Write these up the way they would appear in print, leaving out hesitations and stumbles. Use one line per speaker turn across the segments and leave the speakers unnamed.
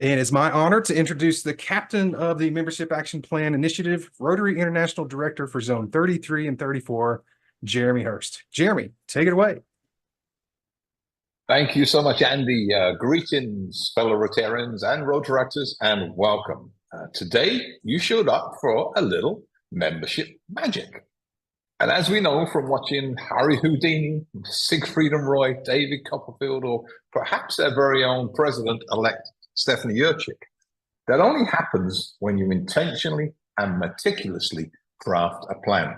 And it's my honor to introduce the captain of the Membership Action Plan Initiative, Rotary International Director for Zone 33 and 34, Jeremy Hurst. Jeremy, take it away.
Thank you so much, Andy. Greetings, fellow Rotarians and Rotaractors, and welcome. Today, you showed up for a little membership magic. And as we know from watching Harry Houdini, Siegfried and Roy, David Copperfield, or perhaps their very own president-elect Stephanie Yurchik, that only happens when you intentionally and meticulously craft a plan.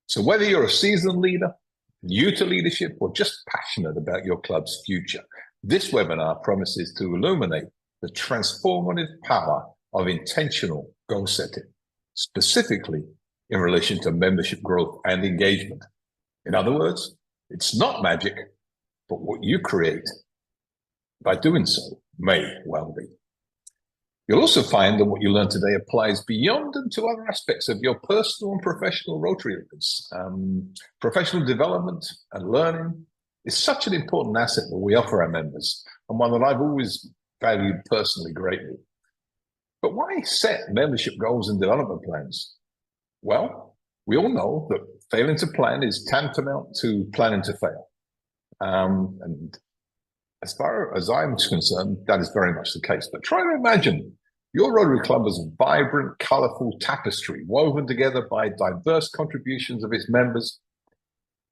So whether you're a seasoned leader, new to leadership, or just passionate about your club's future, this webinar promises to illuminate the transformative power of intentional goal setting, specifically in relation to membership growth and engagement. In other words, it's not magic, but what you create by doing so may well be. You'll also find that what you learn today applies beyond and to other aspects of your personal and professional Rotary lives. Professional development and learning is such an important asset that we offer our members, and one that I've always valued personally greatly. But why set membership goals and development plans? Well, we all know that failing to plan is tantamount to planning to fail. And as far as I'm concerned, that is very much the case. But try to imagine your Rotary Club as a vibrant, colorful tapestry woven together by diverse contributions of its members.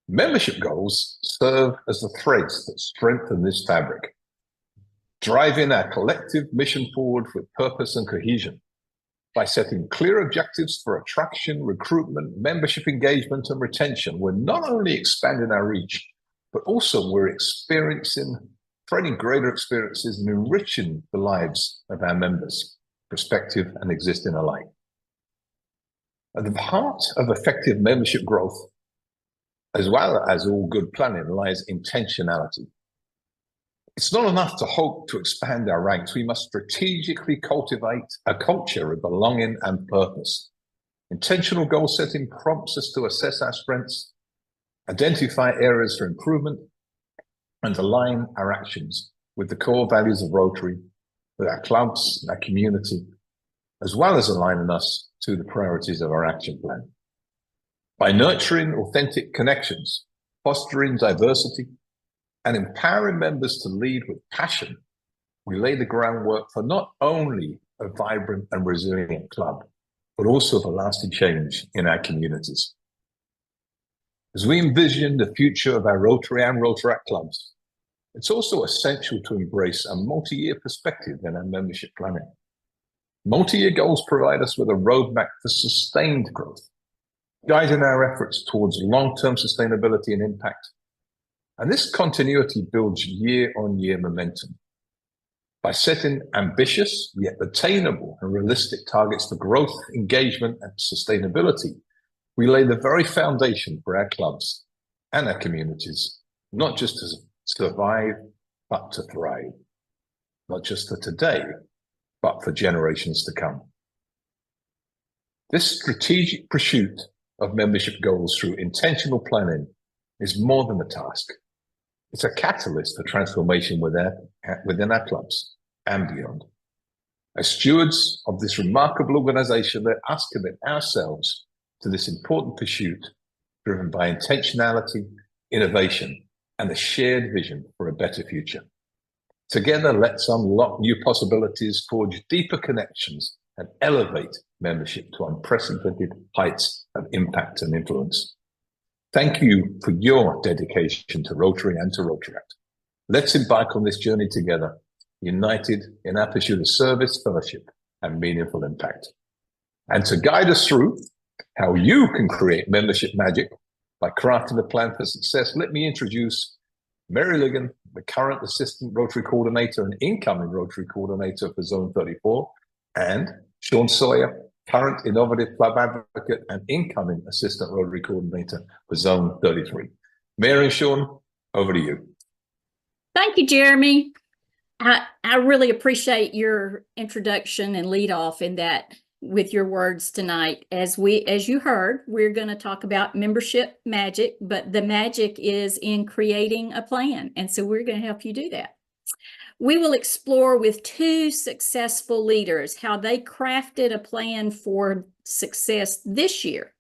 Membership goals serve as the threads that strengthen this fabric, driving our collective mission forward with purpose and cohesion by setting clear objectives for attraction, recruitment, membership engagement, and retention. We're not only expanding our reach, but also we're creating greater experiences and enriching the lives of our members, prospective and existing alike. At the heart of effective membership growth, as well as all good planning, lies intentionality. It's not enough to hope to expand our ranks. We must strategically cultivate a culture of belonging and purpose. Intentional goal setting prompts us to assess our strengths, identify areas for improvement, and align our actions with the core values of Rotary, with our clubs, our community, as well as aligning us to the priorities of our action plan. By nurturing authentic connections, fostering diversity, and empowering members to lead with passion, we lay the groundwork for not only a vibrant and resilient club, but also for lasting change in our communities. As we envision the future of our Rotary and Rotaract clubs, it's also essential to embrace a multi-year perspective in our membership planning. Multi-year goals provide us with a roadmap for sustained growth, guiding our efforts towards long-term sustainability and impact. And this continuity builds year-on-year momentum. By setting ambitious, yet attainable and realistic targets for growth, engagement, and sustainability, we lay the very foundation for our clubs and our communities, not just to survive, but to thrive. Not just for today, but for generations to come. This strategic pursuit of membership goals through intentional planning is more than a task. It's a catalyst for transformation within our clubs and beyond. As stewards of this remarkable organization, let us commit ourselves to this important pursuit driven by intentionality, innovation, and a shared vision for a better future. Together, let's unlock new possibilities, forge deeper connections, and elevate membership to unprecedented heights of impact and influence. Thank you for your dedication to Rotary and to Rotaract. Let's embark on this journey together, united in our pursuit of service, fellowship, and meaningful impact. And to guide us through how you can create membership magic by crafting a plan for success, let me introduce Mary Ligon, the current Assistant Rotary Coordinator and incoming Rotary Coordinator for Zone 34, and Sean Sawyer, current Innovative Club Advocate and incoming Assistant Rotary Coordinator for Zone 33. Mary and Sean, over to you.
Thank you, Jeremy. I really appreciate your introduction and lead off in that with your words tonight. As you heard, we're going to talk about membership magic, but the magic is in creating a plan. And so we're going to help you do that. We will explore with two successful leaders how they crafted a plan for success this year.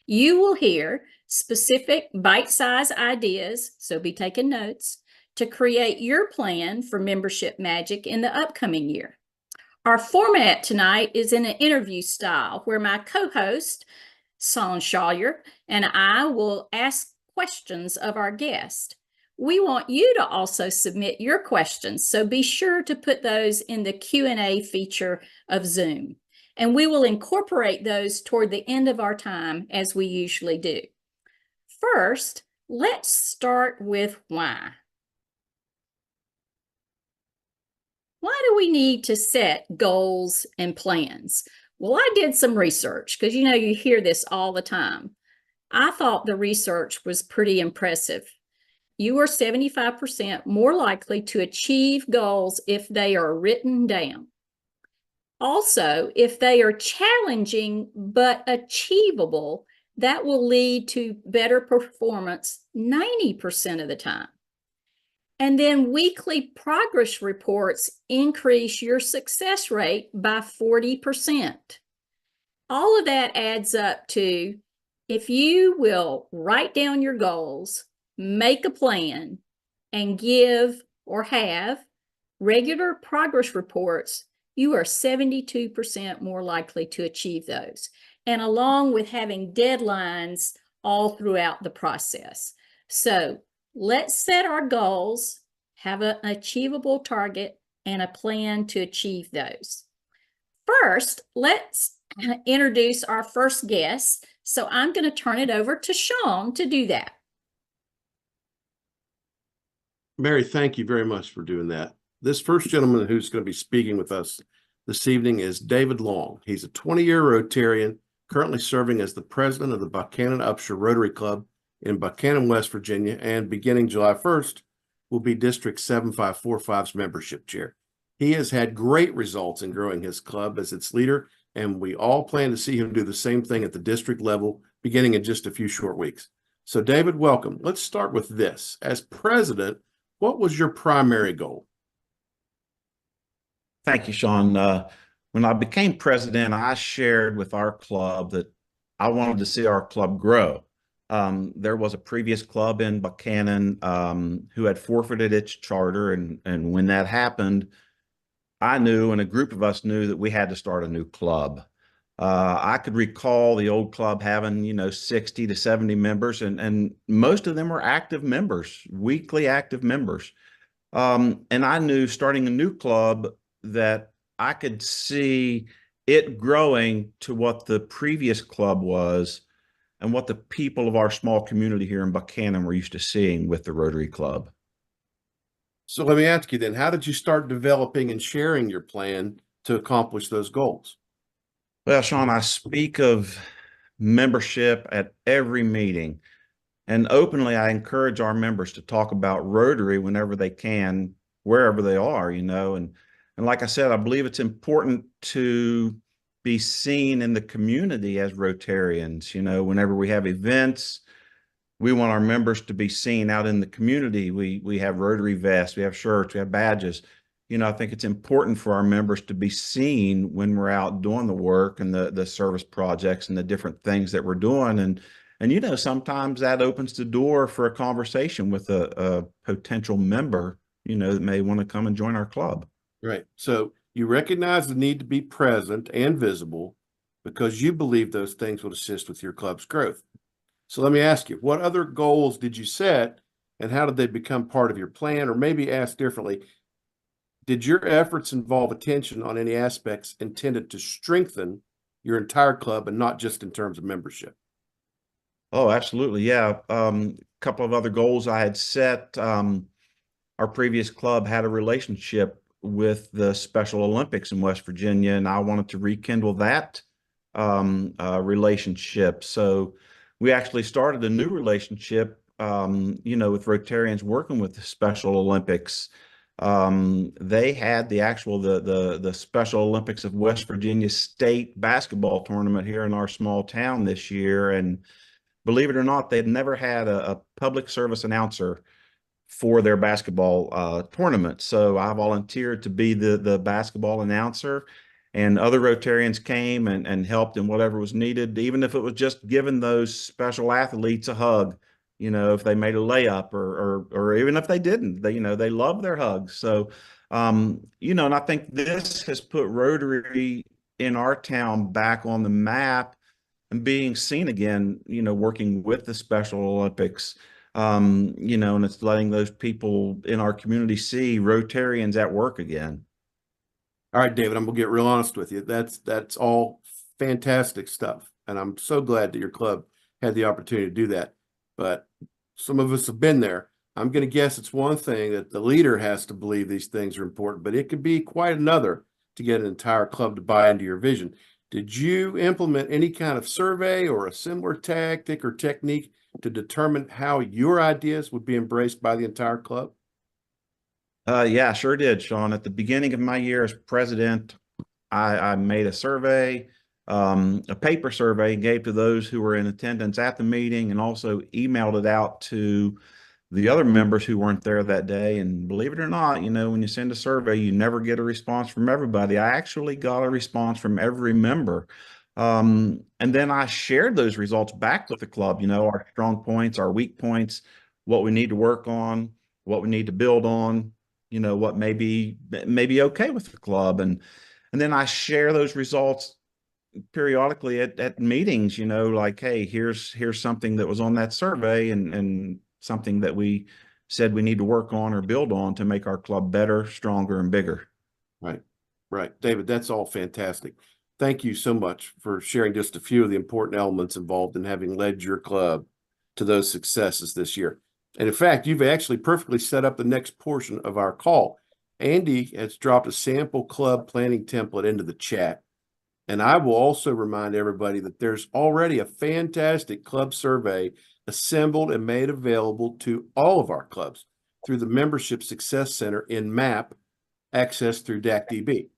You will hear specific bite-sized ideas, so be taking notes, to create your plan for membership magic in the upcoming year. Our format tonight is in an interview style where my co-host, Son Shawyer, and I will ask questions of our guest. We want you to also submit your questions, so be sure to put those in the Q&A feature of Zoom, and we will incorporate those toward the end of our time as we usually do. First, let's start with why. Why do we need to set goals and plans? Well, I did some research because you hear this all the time. I thought the research was pretty impressive. You are 75% more likely to achieve goals if they are written down. Also, if they are challenging but achievable, that will lead to better performance 90% of the time. And then weekly progress reports increase your success rate by 40%. All of that adds up to, if you will write down your goals, make a plan, and give or have regular progress reports, you are 72% more likely to achieve those. And along with having deadlines all throughout the process. So let's set our goals, have an achievable target, and a plan to achieve those. First, let's introduce our first guest. So I'm going to turn it over to Sean to do that.
Mary, thank you very much for doing that. This first gentleman who's going to be speaking with us this evening is David Long. He's a 20-year Rotarian, currently serving as the president of the Buchanan-Upshur Rotary Club in Buchanan, West Virginia, and beginning July 1st, will be District 7545's membership chair. He has had great results in growing his club as its leader, and we all plan to see him do the same thing at the district level, beginning in just a few short weeks. So David, welcome. Let's start with this. As president, what was your primary goal?
Thank you, Sean. When I became president, I shared with our club that I wanted to see our club grow. There was a previous club in Buchanan who had forfeited its charter, and when that happened, I knew, and a group of us knew, that we had to start a new club. I could recall the old club having, 60 to 70 members, and most of them were active members, weekly active members. And I knew starting a new club that I could see it growing to what the previous club was and what the people of our small community here in Buchanan were used to seeing with the Rotary Club.
So let me ask you then, how did you start developing and sharing your plan to accomplish those goals?
Well, Sean, I speak of membership at every meeting, and openly I encourage our members to talk about Rotary whenever they can, wherever they are, and like I said, I believe it's important to be seen in the community as Rotarians. Whenever we have events, we want our members to be seen out in the community. We have Rotary vests, we have shirts, we have badges. I think it's important for our members to be seen when we're out doing the work and the service projects and the different things that we're doing. And sometimes that opens the door for a conversation with a potential member, that may want to come and join our club.
Right. So you recognize the need to be present and visible because you believe those things will assist with your club's growth. So let me ask you, what other goals did you set and how did they become part of your plan? Or maybe asked differently, did your efforts involve attention on any aspects intended to strengthen your entire club and not just in terms of membership?
Oh, absolutely. Yeah. A couple of other goals I had set. Our previous club had a relationship with the Special Olympics in West Virginia, and I wanted to rekindle that relationship. So we actually started a new relationship, with Rotarians working with the Special Olympics. They had the Special Olympics of West Virginia State basketball tournament here in our small town this year, and believe it or not, they'd never had a public service announcer for their basketball tournament. So I volunteered to be the basketball announcer, and other Rotarians came and helped in whatever was needed, even if it was just giving those special athletes a hug, if they made a layup or even if they didn't, they love their hugs. So, and I think this has put Rotary in our town back on the map and being seen again, working with the Special Olympics, and it's letting those people in our community see Rotarians at work again.
All right, David, I'm gonna get real honest with you. That's all fantastic stuff. And I'm so glad that your club had the opportunity to do that. But some of us have been there. I'm gonna guess it's one thing that the leader has to believe these things are important, but it could be quite another to get an entire club to buy into your vision. Did you implement any kind of survey or a similar tactic or technique to determine how your ideas would be embraced by the entire club?
Yeah, sure did, Sean. At the beginning of my year as president, I made a survey, a paper survey, gave to those who were in attendance at the meeting, and also emailed it out to the other members who weren't there that day. And believe it or not, when you send a survey, you never get a response from everybody. I actually got a response from every member. And then I shared those results back with the club, our strong points, our weak points, what we need to work on, what we need to build on, what may be okay with the club. And then I share those results periodically at meetings, like, hey, here's something that was on that survey and something that we said we need to work on or build on to make our club better, stronger, and bigger.
Right. David, that's all fantastic. Thank you so much for sharing just a few of the important elements involved in having led your club to those successes this year. And in fact, you've actually perfectly set up the next portion of our call. Andy has dropped a sample club planning template into the chat. And I will also remind everybody that there's already a fantastic club survey assembled and made available to all of our clubs through the Membership Success Center in MAP, accessed through DACDB.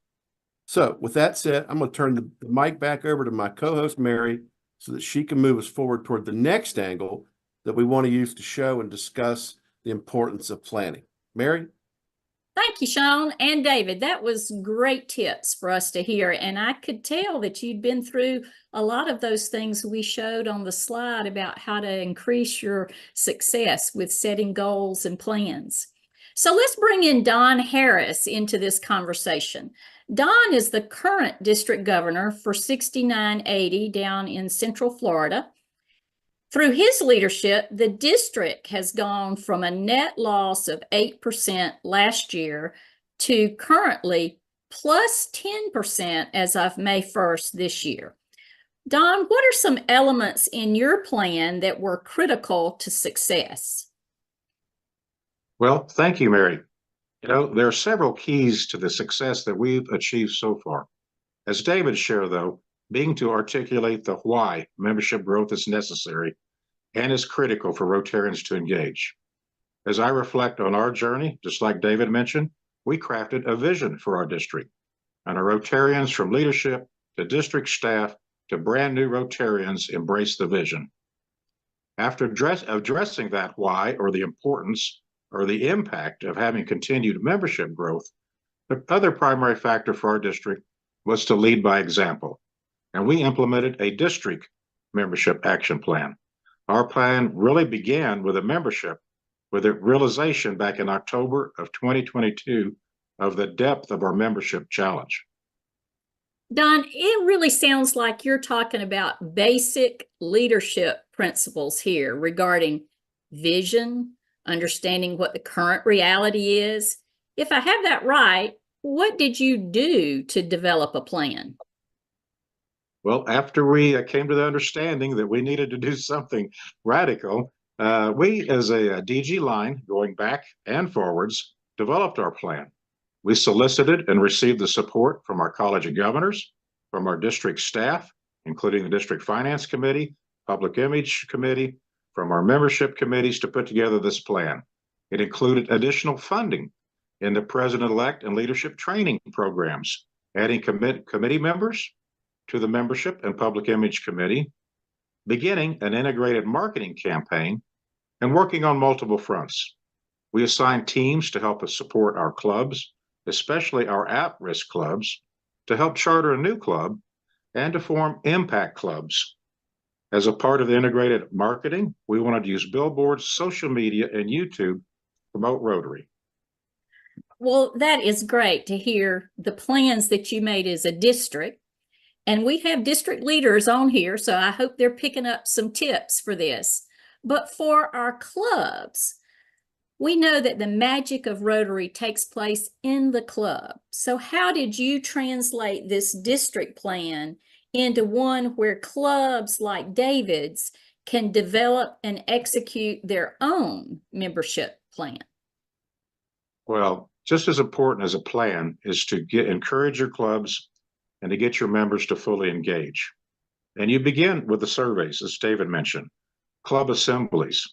So with that said, I'm going to turn the mic back over to my co-host, Mary, so that she can move us forward toward the next angle that we want to use to show and discuss the importance of planning. Mary?
Thank you, Sean and David. That was great tips for us to hear. And I could tell that you'd been through a lot of those things we showed on the slide about how to increase your success with setting goals and plans. So let's bring in Don Harris into this conversation. Don is the current district governor for 6980 down in Central Florida. Through his leadership, the district has gone from a net loss of 8% last year to currently plus 10% as of May 1st this year. Don, what are some elements in your plan that were critical to success?
Well, thank you, Mary. There are several keys to the success that we've achieved so far. As David shared, though, being to articulate the why membership growth is necessary and is critical for Rotarians to engage. As I reflect on our journey, just like David mentioned, we crafted a vision for our district, and our Rotarians, from leadership to district staff to brand new Rotarians, embrace the vision. After addressing that why, or the importance or the impact of having continued membership growth, the other primary factor for our district was to lead by example, and we implemented a district membership action plan. Our plan really began with a membership, with a realization back in October of 2022 of the depth of our membership challenge.
Don, it really sounds like you're talking about basic leadership principles here regarding vision, understanding what the current reality is. If I have that right, what did you do to develop a plan?
Well, after we came to the understanding that we needed to do something radical, we, as a DG line, going back and forwards, developed our plan. We solicited and received the support from our College of Governors, from our district staff, including the District Finance Committee, Public Image Committee, from our membership committees to put together this plan. It included additional funding in the president-elect and leadership training programs, adding committee members to the Membership and Public Image Committee, beginning an integrated marketing campaign, and working on multiple fronts. We assign teams to help us support our clubs, especially our at-risk clubs, to help charter a new club, and to form impact clubs. As a part of the integrated marketing, we wanted to use billboards, social media, and YouTube to promote Rotary.
Well, that is great to hear the plans that you made as a district. And we have district leaders on here, so I hope they're picking up some tips for this. But for our clubs, we know that the magic of Rotary takes place in the club. So how did you translate this district plan into one where clubs like David's can develop and execute their own membership plan?
Well, just as important as a plan is to encourage your clubs and to get your members to fully engage. And you begin with the surveys, as David mentioned, club assemblies,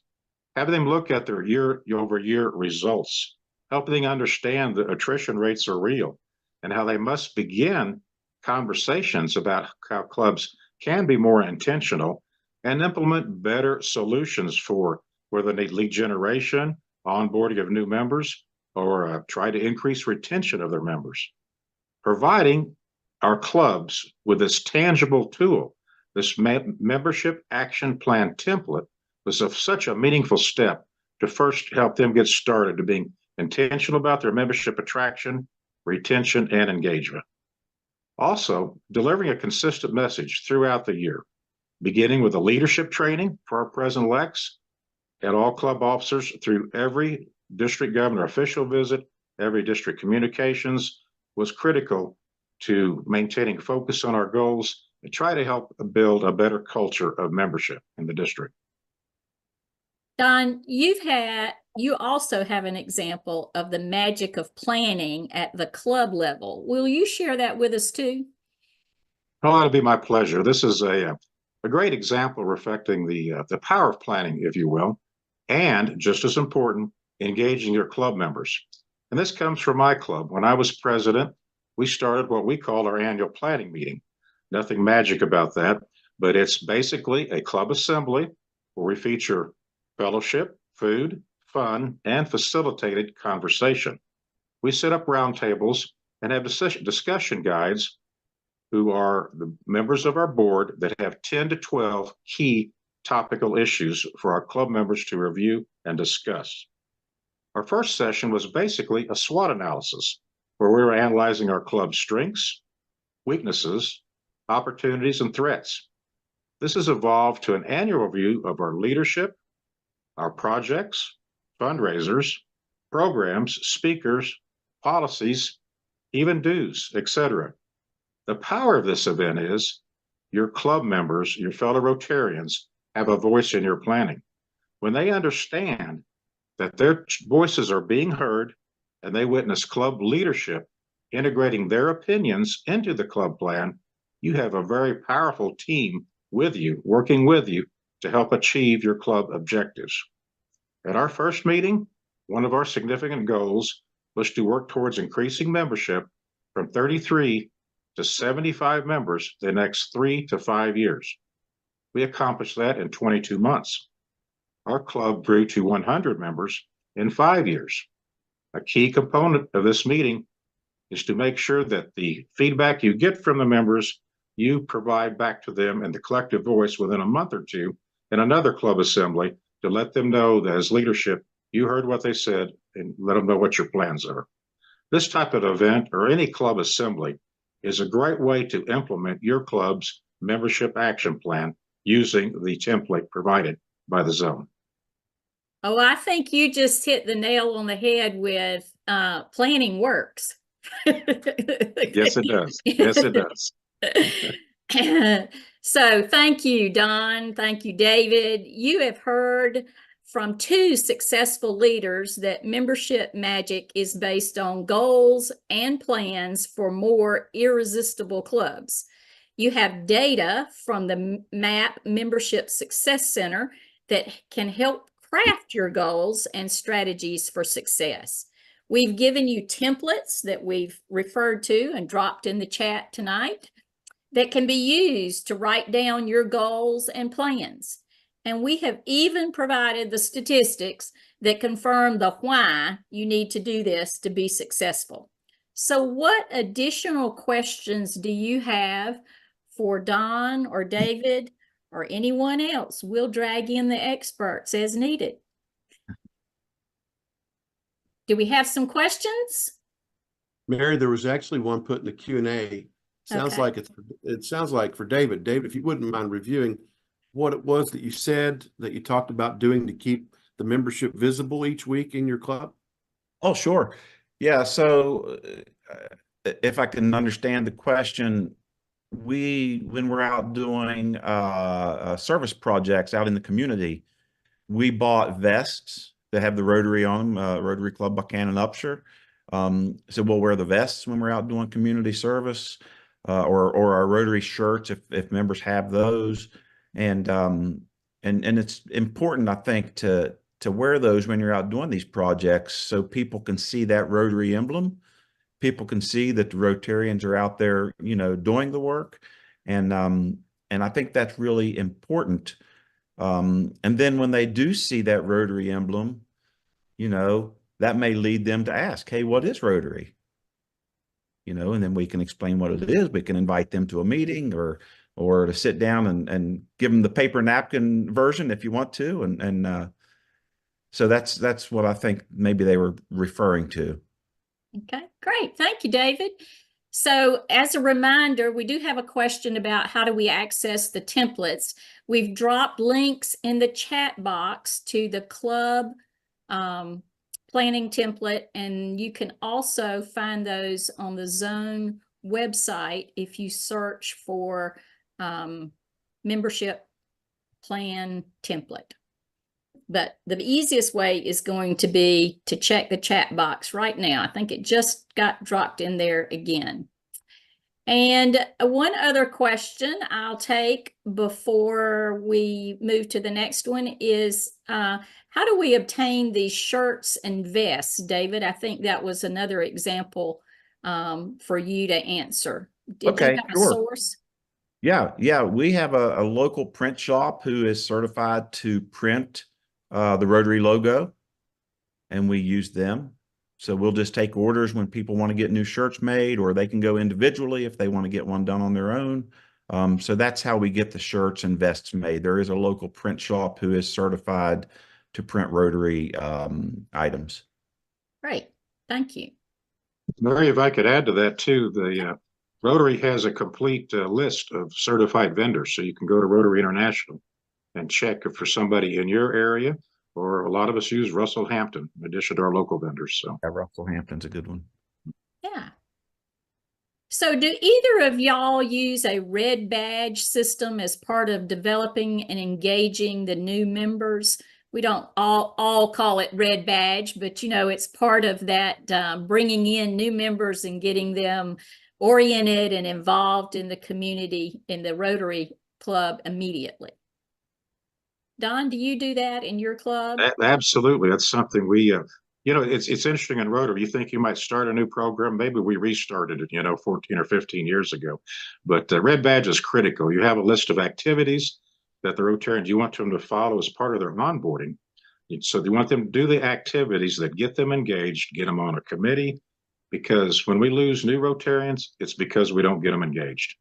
having them look at their year-over-year results, helping them understand that attrition rates are real and how they must begin conversations about how clubs can be more intentional and implement better solutions for whether they need lead generation, onboarding of new members, or try to increase retention of their members. Providing our clubs with this tangible tool, this membership action plan template, was such a meaningful step to first help them get started to being intentional about their membership attraction, retention, and engagement. Also, delivering a consistent message throughout the year, beginning with a leadership training for our president-elects and all club officers through every district governor official visit, every district communications was critical to maintaining focus on our goals and try to help build a better culture of membership in the district.
Don, you also have an example of the magic of planning at the club level. Will you share that with us too?
Oh, that'll be my pleasure. This is a great example reflecting the power of planning, if you will, and just as important, engaging your club members. And this comes from my club. When I was president, we started what we call our annual planning meeting. Nothing magic about that, but it's basically a club assembly where we feature fellowship, food, fun, and facilitated conversation. We set up roundtables and have discussion guides who are the members of our board that have 10 to 12 key topical issues for our club members to review and discuss. Our first session was basically a SWOT analysis where we were analyzing our club's strengths, weaknesses, opportunities, and threats. This has evolved to an annual review of our leadership, our projects, fundraisers, programs, speakers, policies, even dues, etc. The power of this event is your club members, your fellow Rotarians, have a voice in your planning. When they understand that their voices are being heard and they witness club leadership integrating their opinions into the club plan, you have a very powerful team with you, working with you to help achieve your club objectives. At our first meeting, one of our significant goals was to work towards increasing membership from 33 to 75 members the next 3 to 5 years. We accomplished that in 22 months. Our club grew to 100 members in 5 years. A key component of this meeting is to make sure that the feedback you get from the members, you provide back to them in the collective voice within a month or two in another club assembly to let them know that as leadership, you heard what they said and let them know what your plans are. This type of event or any club assembly is a great way to implement your club's membership action plan using the template provided by the zone.
Oh, I think you just hit the nail on the head with planning works.
Yes, it does. Yes, it does.
So thank you, Don. Thank you, David. You have heard from 2 successful leaders that membership magic is based on goals and plans for more irresistible clubs. You have data from the MAP Membership Success Center that can help craft your goals and strategies for success. We've given you templates that we've referred to and dropped in the chat tonight that can be used to write down your goals and plans. And we have even provided the statistics that confirm the why you need to do this to be successful. So what additional questions do you have for Don or David or anyone else? We'll drag in the experts as needed. Do we have some questions?
Mary, there was actually one put in the Q&A. Sounds
Okay.
like it sounds like for David. David, if you wouldn't mind reviewing what it was that you said that you talked about doing to keep the membership visible each week in your club.
Oh, sure. Yeah. So if I can understand the question, when we're out doing service projects out in the community, we bought vests that have the Rotary on them, Rotary Club Buchanan Upshur. So we'll wear the vests when we're out doing community service, or our Rotary shirts if members have those. And it's important, I think, to wear those when you're out doing these projects so people can see that Rotary emblem. People can see that the Rotarians are out there, doing the work. And I think that's really important. And then when they do see that Rotary emblem, that may lead them to ask, hey, what is Rotary? And then we can explain what it is. We can invite them to a meeting or to sit down and give them the paper napkin version if you want to. And so that's what I think maybe they were referring to.
Okay, great. Thank you, David. So as a reminder, we do have a question about how do we access the templates. We've dropped links in the chat box to the club planning template, and you can also find those on the Zone website if you search for membership plan template. But the easiest way is going to be to check the chat box right now. I think it just got dropped in there again. And one other question I'll take before we move to the next one is, how do we obtain these shirts and vests? David, I think that was another example for you to answer. Did you have a source?
Yeah. We have a local print shop who is certified to print the Rotary logo, and we use them. So we'll just take orders when people want to get new shirts made, or they can go individually if they want to get one done on their own. So that's how we get the shirts and vests made. There is a local print shop who is certified to print Rotary items.
Great, thank you.
Mary, if I could add to that too, the Rotary has a complete list of certified vendors. So you can go to Rotary International and check for somebody in your area, or a lot of us use Russell Hampton in addition to our local vendors. So
yeah, Russell Hampton's a good one.
Yeah. So do either of y'all use a red badge system as part of developing and engaging the new members? We don't all call it red badge, but it's part of that bringing in new members and getting them oriented and involved in the community, in the Rotary Club immediately. Don, do you do that in your club?
Absolutely. That's something we, it's interesting in Rotary. You think you might start a new program. Maybe we restarted it, 14 or 15 years ago. But the red badge is critical. You have a list of activities that the Rotarians, you want them to follow as part of their onboarding. So you want them to do the activities that get them engaged, get them on a committee, because when we lose new Rotarians, it's because we don't get them engaged.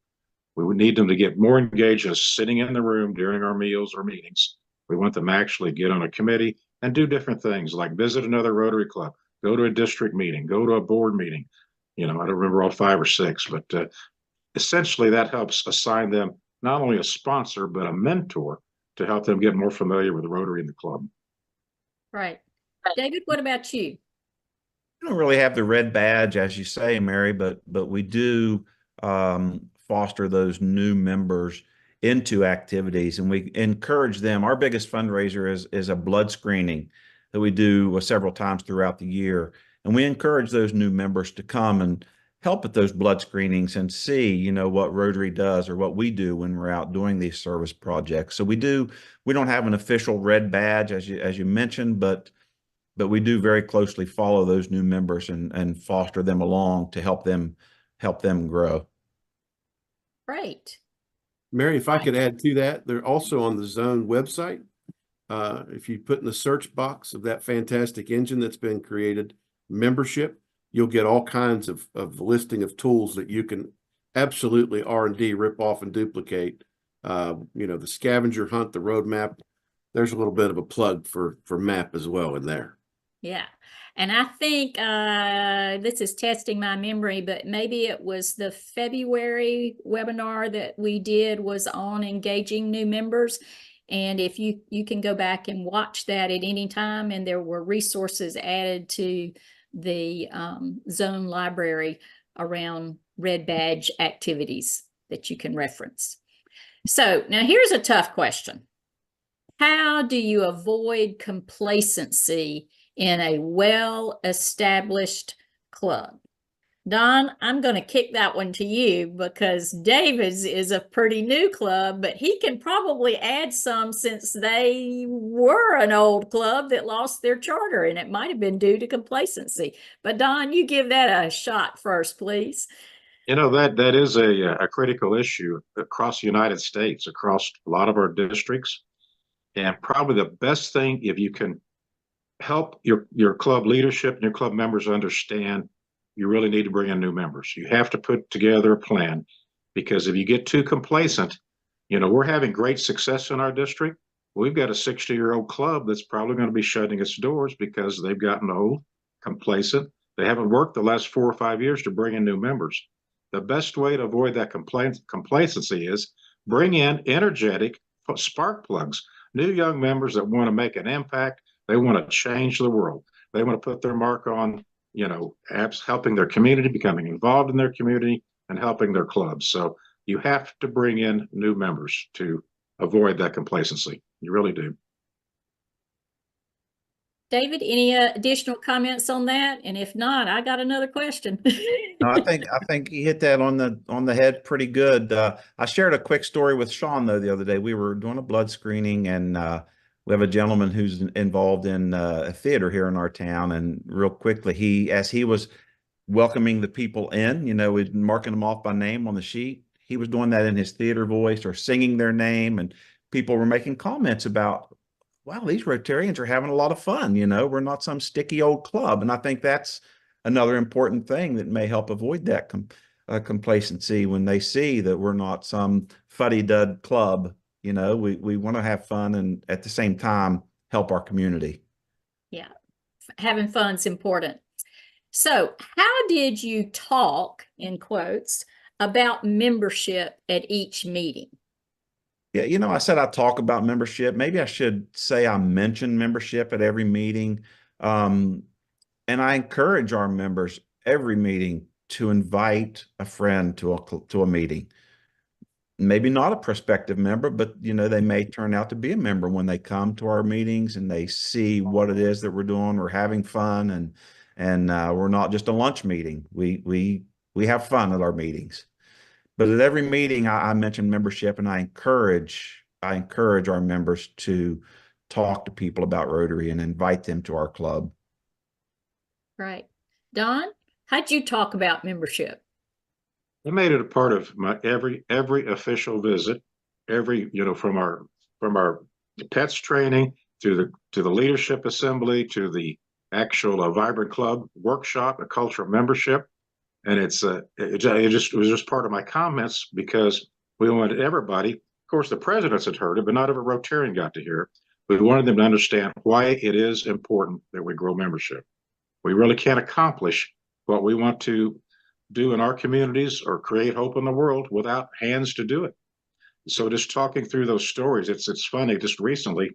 We would need them to get more engaged as sitting in the room during our meals or meetings. We want them to actually get on a committee and do different things like visit another Rotary Club, go to a district meeting, go to a board meeting. I don't remember all 5 or 6, but essentially that helps assign them not only a sponsor, but a mentor to help them get more familiar with the Rotary in the club.
Right. David, what about you?
We don't really have the red badge, as you say, Mary, but we do foster those new members into activities, and we encourage them. Our biggest fundraiser is a blood screening that we do several times throughout the year. And we encourage those new members to come and help at those blood screenings and see, what Rotary does or what we do when we're out doing these service projects. So we don't have an official red badge, as you mentioned, but we do very closely follow those new members and foster them along to help them grow.
Great.
Mary, if I could add to that, they're also on the Zone website. If you put in the search box of that fantastic engine that's been created, membership, you'll get all kinds of listing of tools that you can absolutely R&D, rip off and duplicate. The scavenger hunt, the roadmap. There's a little bit of a plug for MAP as well in there.
Yeah. And I think this is testing my memory, but maybe it was the February webinar that we did was on engaging new members. And if you can go back and watch that at any time, and there were resources added to the zone library around red badge activities that you can reference. So now here's a tough question. How do you avoid complacency in a well-established club? Don, I'm going to kick that one to you because David's is a pretty new club, but he can probably add some since they were an old club that lost their charter, and it might have been due to complacency. But Don, you give that a shot first, please.
That is a critical issue across the United States, across a lot of our districts. And probably the best thing, if you can help your club leadership and your club members understand, you really need to bring in new members. You have to put together a plan, because if you get too complacent, we're having great success in our district. We've got a 60-year-old club that's probably going to be shutting its doors because they've gotten old, complacent. They haven't worked the last 4 or 5 years to bring in new members. The best way to avoid that complacency is bring in energetic spark plugs, new young members that want to make an impact. They want to change the world. They want to put their mark on, helping their community, becoming involved in their community, and helping their clubs. So you have to bring in new members to avoid that complacency. You really do.
David, any additional comments on that? And if not, I got another question.
No, I think he hit that on the head pretty good. I shared a quick story with Sean though the other day. We were doing a blood screening, and we have a gentleman who's involved in a theater here in our town. And real quickly, as he was welcoming the people in, marking them off by name on the sheet, he was doing that in his theater voice or singing their name, and people were making comments about, wow, these Rotarians are having a lot of fun. We're not some sticky old club. And I think that's another important thing that may help avoid that complacency when they see that we're not some fuddy-dud club. We want to have fun and at the same time help our community.
Yeah, having fun's important. So how did you talk, in quotes, about membership at each meeting?
Yeah, I said I talk about membership. Maybe I should say I mention membership at every meeting. And I encourage our members every meeting to invite a friend to a meeting. Maybe not a prospective member, but they may turn out to be a member when they come to our meetings and they see what it is that we're doing. We're having fun, and we're not just a lunch meeting. We have fun at our meetings. But at every meeting, I mention membership, and I encourage our members to talk to people about Rotary and invite them to our club.
Right. Don, how'd you talk about membership?
I made it a part of my every official visit, from our pets training to the leadership assembly to the actual Vibrant Club workshop, a culture of membership. And it was just part of my comments, because we wanted everybody, of course, the presidents had heard it, but not every Rotarian got to hear it. We wanted them to understand why it is important that we grow membership. We really can't accomplish what we want to do in our communities or create hope in the world without hands to do it. So just talking through those stories, it's funny. Just recently,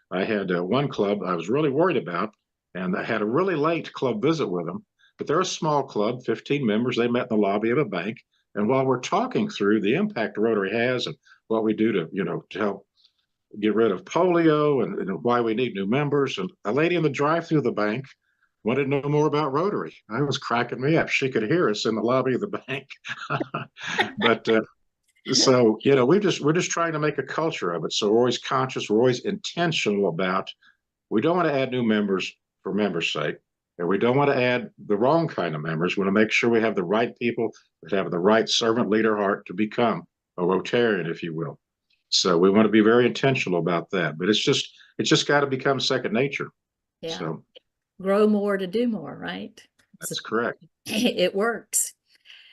I had one club I was really worried about, and I had a really late club visit with them. But they're a small club, 15 members. They met in the lobby of a bank. And while we're talking through the impact Rotary has and what we do to help get rid of polio and why we need new members, and a lady in the drive-through of the bank wanted to know more about Rotary. I was cracking me up. She could hear us in the lobby of the bank. But so, we're just trying to make a culture of it. So we're always conscious. We're always intentional about, we don't want to add new members for members' sake. And we don't want to add the wrong kind of members. We want to make sure we have the right people that have the right servant leader heart to become a Rotarian, if you will. So we want to be very intentional about that, but it's just got to become second nature.
Yeah.
So
Grow more to do more, right?
that's correct.
It works.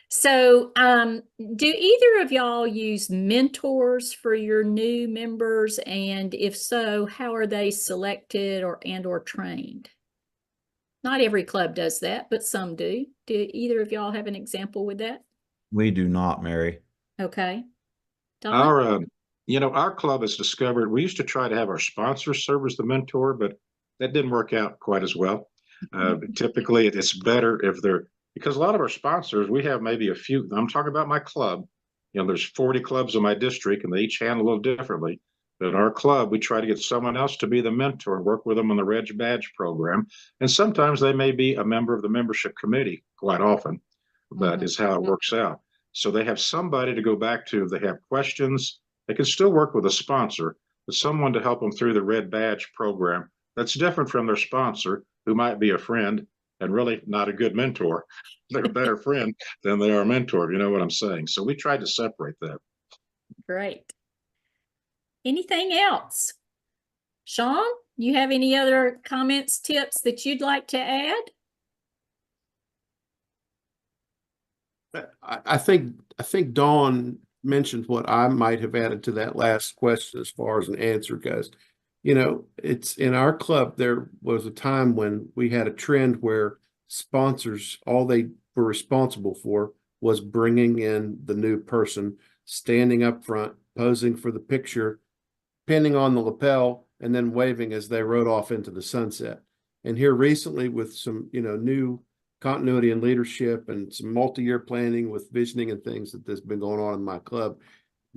So, do either of y'all use mentors for your new members? And if so, how are they selected or trained? Not every club does that, but some do. Do either of y'all have an example with that?
We do not, Mary.
Okay. Don?
Our club has discovered, we used to try to have our sponsors serve as the mentor, but that didn't work out quite as well. Typically, it's better if because a lot of our sponsors, we have maybe a few, I'm talking about my club, there's 40 clubs in my district and they each handle a little differently. But in our club, we try to get someone else to be the mentor and work with them on the Reg Badge program. And sometimes they may be a member of the membership committee, quite often, but is how it works out. So they have somebody to go back to if they have questions. They can still work with a sponsor, but someone to help them through the Red Badge program that's different from their sponsor, who might be a friend and really not a good mentor. They're a better friend than they are a mentor, if you know what I'm saying. So we tried to separate that.
Great. Anything else? Sean, you have any other comments, tips that you'd like to add?
I think Dawn mentioned what I might have added to that last question as far as an answer goes. It's in our club, there was a time when we had a trend where sponsors, all they were responsible for was bringing in the new person, standing up front, posing for the picture, pinning on the lapel, and then waving as they rode off into the sunset. And here recently with some, new continuity and leadership and some multi-year planning with visioning and things that's been going on in my club.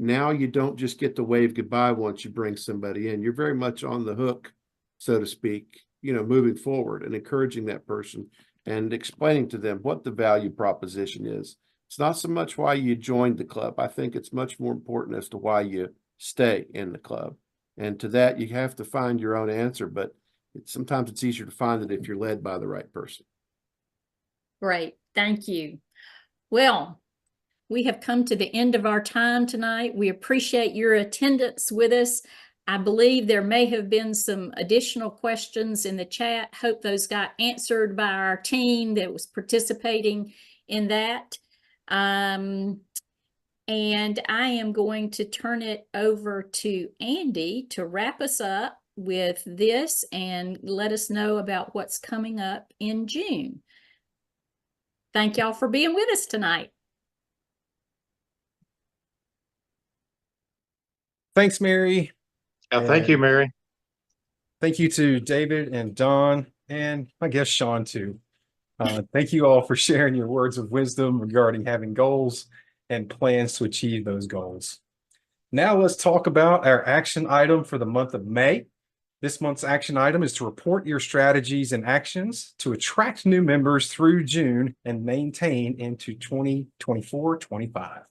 Now you don't just get to wave goodbye once you bring somebody in. You're very much on the hook, so to speak, moving forward and encouraging that person and explaining to them what the value proposition is. It's not so much why you joined the club. I think it's much more important as to why you stay in the club. And to that, you have to find your own answer, but sometimes it's easier to find it if you're led by the right person.
Great. Thank you. Well, we have come to the end of our time tonight. We appreciate your attendance with us. I believe there may have been some additional questions in the chat. Hope those got answered by our team that was participating in that. And I am going to turn it over to Andy to wrap us up with this and let us know about what's coming up in June. Thank y'all for being with us tonight.
Thanks, Mary.
Thank you, Mary.
Thank you to David and Dawn, and I guess Sean too. Thank you all for sharing your words of wisdom regarding having goals and plans to achieve those goals. Now let's talk about our action item for the month of May. This month's action item is to report your strategies and actions to attract new members through June and maintain into 2024-25.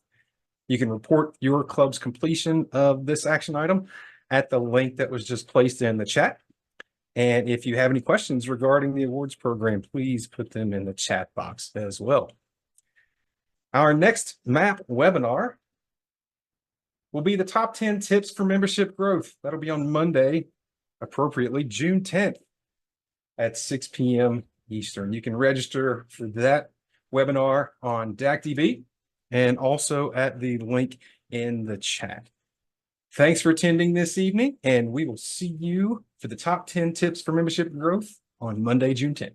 You can report your club's completion of this action item at the link that was just placed in the chat. And if you have any questions regarding the awards program, please put them in the chat box as well. Our next MAP webinar will be the top 10 tips for membership growth. That'll be on Monday, appropriately June 10th at 6 p.m. Eastern. You can register for that webinar on DAC-TV and also at the link in the chat. Thanks for attending this evening, and we will see you for the top 10 tips for membership growth on Monday, June 10th.